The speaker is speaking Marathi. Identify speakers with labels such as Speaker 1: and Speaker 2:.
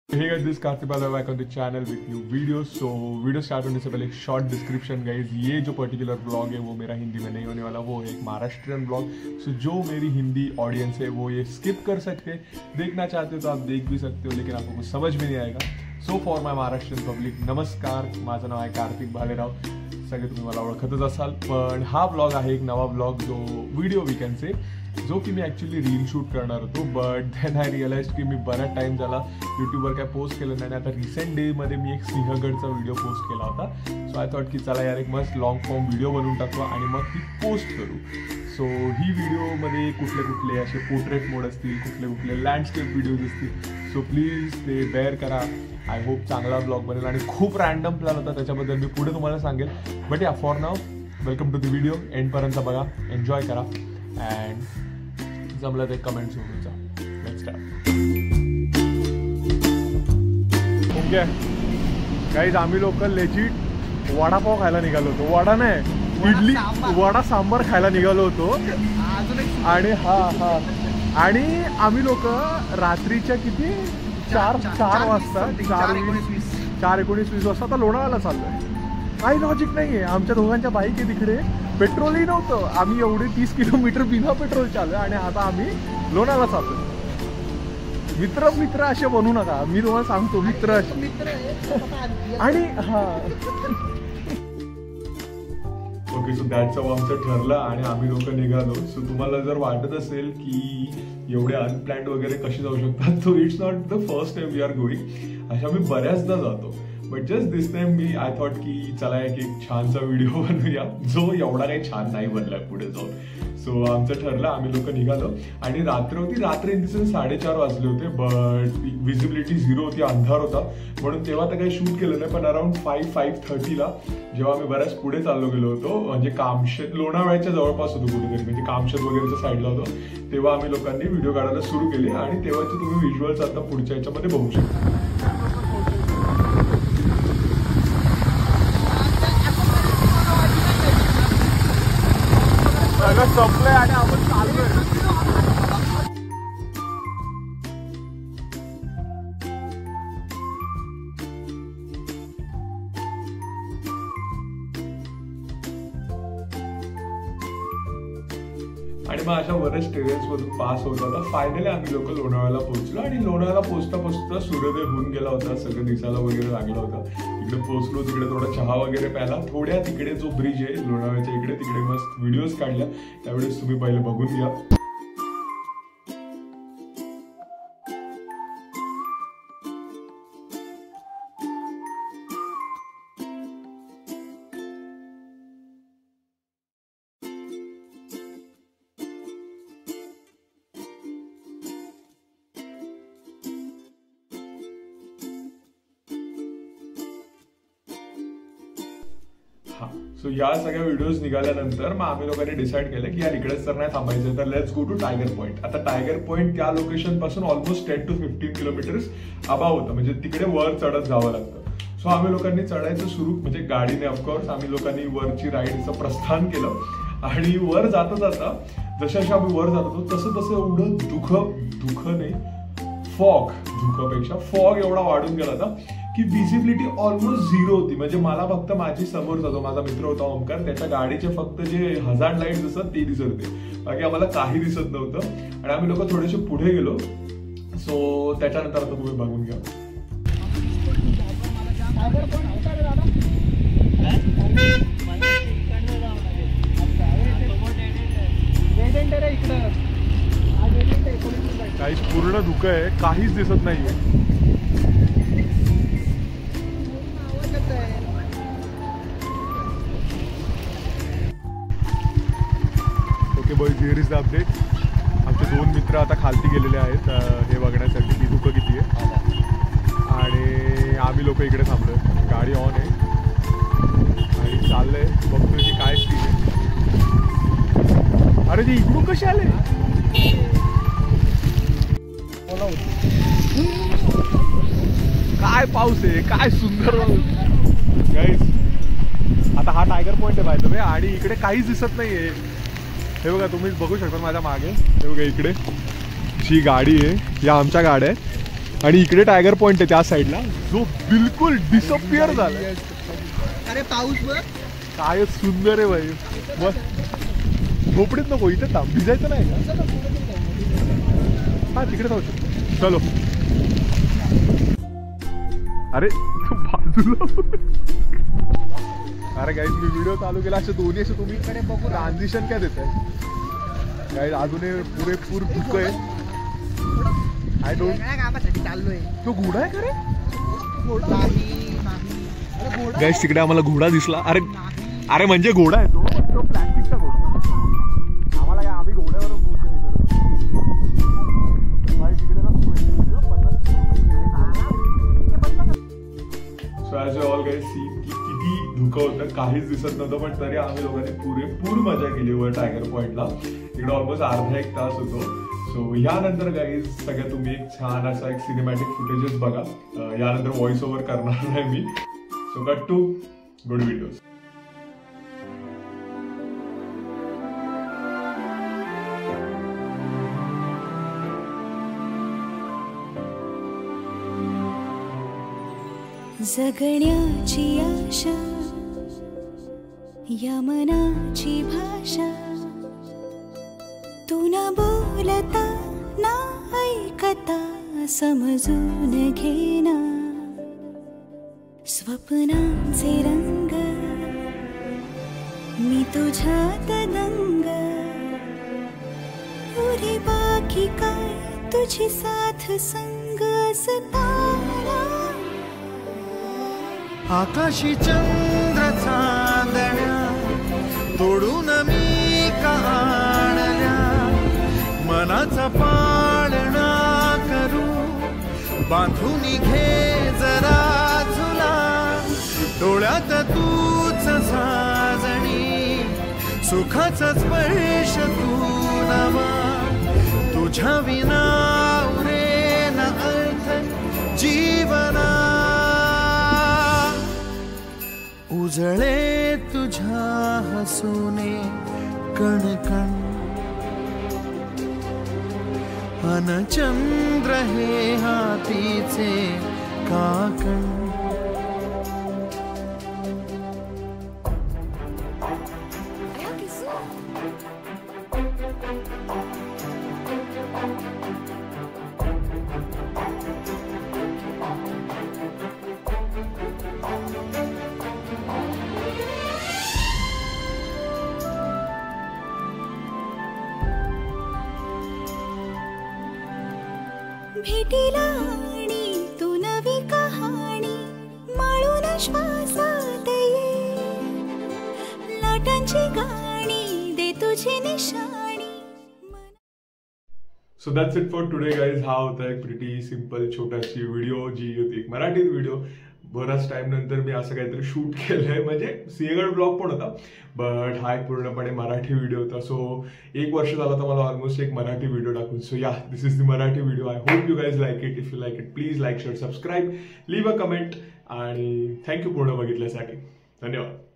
Speaker 1: Hey guys, this is Karthik Bala back on the channel with new videos. So video start होने से पहले एक शॉर्ट डिस्क्रिप्शन गाइज, ये जो पर्टिकुलर ब्लॉग है वो मेरा हिंदी में नहीं होने वाला, वो है एक महाराष्ट्रियन ब्लॉग। सो जो मेरी हिंदी ऑडियंस है वो ये स्किप कर सकते हैं, देखना चाहते हो तो आप देख भी सकते हो, लेकिन आपको कुछ समझ भी नहीं आएगा। So for my Maharashtrian public, नमस्कार, माझं नाव आहे कार्तिक भालेराव, सगळे तुम्ही मला ओळखतच असाल, पण हा ब्लॉग आहे एक नवा ब्लॉग जो व्हिडिओ वीकेंड से जो की मी ॲक्च्युली रील शूट करणार होतो, बट देन आय रिअलाइज की मी बराच टाईम झाला यूट्यूबवर काय पोस्ट केलं नाही। आता रिसेंट डेमध्ये मी एक सिंहगडचा व्हिडिओ पोस्ट केला होता। सो आय थॉट की चला यार एक मस्त लॉंग फॉर्म व्हिडिओ बनवून टाकू आणि मग ती पोस्ट करू। सो ही व्हिडिओमध्ये कुठले कुठले असे पोर्ट्रेट मोड असतील, कुठले कुठले लँडस्केप व्हिडिओज असतील, सो प्लीज ते बेअर करा। आय होप चांगला ब्लॉग बनेल आणि खूप रँडम प्लॅन होता, त्याच्याबद्दल मी पुढे तुम्हाला सांगेल। But yeah for now welcome to the video, एंडपर्यंत बघा, एन्जॉय करा अँड जमलं ते कमेंट सोडून जा। Let's start. ओके गाईज, आम्ही लोक लेजिट वडापाव खायला निघालो होतो, वडा नाही इडली, वडा सांबार खायला निघालो होतो। आणि आणि आम्ही लोक रात्रीच्या किती 4 वाजता 4:19 वाजता आता लोणावळ्याला चाललोय। काही लॉजिक नाहीये, आमच्या दोघांच्या बाईक आहे तिकडे, पेट्रोलही नव्हतं, आम्ही एवढे 30 किलोमीटर बिना पेट्रोल चाललोय आणि आता आम्ही लोणावळ्याला चाललोय। मित्र असे बनू नका, मी तुम्हाला सांगतो, मित्र आणि ओके। सो दॅट्स हाऊ आमचं ठरलं आणि आम्ही लोक निघालो। सो तुम्हाला जर वाटत असेल की एवढे अनप्लॅन्ड वगैरे कशी जाऊ शकतात, तो it's not the first time we are going, अशा मी बऱ्याचदा जातो, बट जस्ट दिस टाइम मी आय थॉट की चला एक छानसा व्हिडिओ बनवूया, जो एवढा काही छान नाही बनलाय पुढे जाऊन। सो आमचं ठरलं, आम्ही लोक निघालो आणि रात्र होती, रात्र इन द सेन्स 4:30 वाजले होते, बट विजिबिलिटी 0 होती, अंधार होता, म्हणून तेव्हा तर काही शूट केलं नाही। पण अराउंड 5:30ला जेव्हा आम्ही बऱ्याच पुढे चाललो गेलो होतो, म्हणजे कामशेत, लोणावळ्याच्या जवळपास होतो कुठेतरी, म्हणजे कामशेत वगैरेच्या साईडला होतो, तेव्हा आम्ही लोकांनी व्हिडिओ काढायला सुरू केले आणि तेव्हाचे तुम्ही व्हिज्युअल्स आता पुढच्या ह्याच्यामध्ये बघू शकता। संपलंय आणि आपण चाललोय। आणि मग अशा बरेच टेरेसमधून पास होत होता, फायनली आम्ही लोक लोणावळ्याला पोहोचलो आणि लोणावळ्याला पोहोचता सूर्योदय होऊन गेला होता, सगळं दिसायला वगैरे लागला होता। इकडे पोहोचलो, तिकडे थोडा चहा वगैरे प्यायला, थोड्या तिकडे जो ब्रिज आहे लोणावळ्याच्या इकडे, तिकडे मस्त व्हिडिओज काढल्या, त्यावेळेस तुम्ही पहिले बघून घ्या। सो या सगळ्या व्हिडिओज निघाल्यानंतर मग आम्ही लोकांनी डिसाईड केलं की यार इकडेच तर नाही थांबायचं, तर let's go to Tiger Point. आता टायगर पॉईंट त्या लोकेशन पासून ऑलमोस्ट 10 to 15 किलोमीटर्स अबाव होतं, म्हणजे तिकडे वर चढत जावं लागतं। सो आम्ही लोकांनी चढायचं सुरू, म्हणजे गाडीने ऑफकोर्स आम्ही लोकांनी वरची राईडचं प्रस्थान केलं आणि वर जाता जाता जशा आम्ही वर जात होतो तसं एवढं धुकं नाही, धुकापेक्षा फॉग एवढा वाढून गेला होता की विजिबिलिटी ऑलमोस्ट 0 होती। म्हणजे मला फक्त माझी समोरचा जो माझा मित्र होता ओमकार, त्याच्या गाडीचे फक्त जे हजार्ड लाईट दिसत ते दिसत होते, बाकी आम्हाला काही दिसत नव्हतं आणि आम्ही लोक थोडेसे पुढे गेलो। सो त्याच्यानंतर आता तुम्ही बघून घ्या। काहीच पूर्ण धुकं आहे, काहीच दिसत नाहीये। Okay boy, here is the update. आमचे 2 मित्र आता खालती गेलेले आहेत हे बघण्यासाठी की धुकं किती आहे, आणि आम्ही लोक इकडे थांबलोय, गाडी ऑन आहे आणि चाललंय, बघतोय की काय स्पीड आहे। अरे ते इकडून कसे आले, काय पाऊस आहे, काय सुंदर गाईज। आता हा टायगर पॉईंट आहे बाय द वे, आणि इकडे काहीच दिसत नाहीये। हे बघा, तुम्ही बघू शकता माझ्या मागे, हे बघा इकडे जी गाडी आहे, या आमच्या गाड्या आहेत, आणि इकडे टायगर पॉइंट आहे त्या साईडला, जो बिलकुल डिसअपिअर झाला.
Speaker 2: अरे पाऊस बघ
Speaker 1: काय सुंदर आहे भाई. बस झोपडीत नको, इथे थांब. भिजायचं नाही का? हा तिकडे जाऊ शकतो. चलो. अरे बाजूला. अरे गाईज मी व्हिडिओ चालू केला असे दोन्ही असे तुम्ही ट्रान्झिशन काय देत आहे गाईज. अजूनही पुरेपूर धुक आहे. आय डोंट कामासाठी चाललोय. तो घोडा आहे का रे? गाईज तिकडे आम्हाला घोडा दिसला. अरे अरे म्हणजे घोडा आहे तो प्लास्टिकचा घोडा. आम्हाला काय, आम्ही घोड्यावर so as all guys see की किती धुकं होतं, काहीच दिसत नव्हतं, पण तरी आम्ही लोकांनी पुरेपूर मजा केली वर टायगर पॉइंटला. इकडे ऑलमोस्ट अर्धा एक तास होतो. सो यानंतर गाईज सगळ्यात तुम्ही एक छान असा एक सिनेमॅटिक फुटेजेस बघा. यानंतर व्हॉइस ओव्हर करणार नाही मी. So cut to good videos.
Speaker 3: जगण्याची आशा, या मनाची भाषा, तू न बोलता ना ऐकता समजून घेना. स्वप्नांचे रंग मी तुझ्यात दंग, पुरी बाकी काय तुझी साथ संग असताना.
Speaker 2: आकाशी चंद्र चांदण्या तोडून मी काढल्या, मनाचा पाळणा करू बांधून घे जरा झुला. डोळ्यात तूच साजणी, सुखाचा स्पर्श तू नवा. तुझ्या विना उरेन अर्थ जीवना. उजळे तुझ्या हसूने कणकण, अन चंद्र हे हातीचे काकण.
Speaker 3: भेटीला आणि तू नवी कहाणी माळून श्वासात ये. लाटांची गाणी दे तुझी निशाणी.
Speaker 1: So that's it for today guys. हा होता एक प्रिटी सिम्पल छोटाशी व्हिडिओ, जी होती एक मराठीत व्हिडिओ. बराच टाइम नंतर मी असं काहीतरी शूट केलंय. म्हणजे सिंहगड ब्लॉग पण होता, बट हा एक पूर्णपणे मराठी व्हिडिओ होता. सो 1 वर्ष झाला तर मला ऑलमोस्ट एक मराठी व्हिडिओ टाकून. So yeah, this is the Marathi video. I hope you guys like it. If you like it please like, share, subscribe, leave a comment. आणि थँक्यू पूर्ण बघितल्यासाठी. धन्यवाद.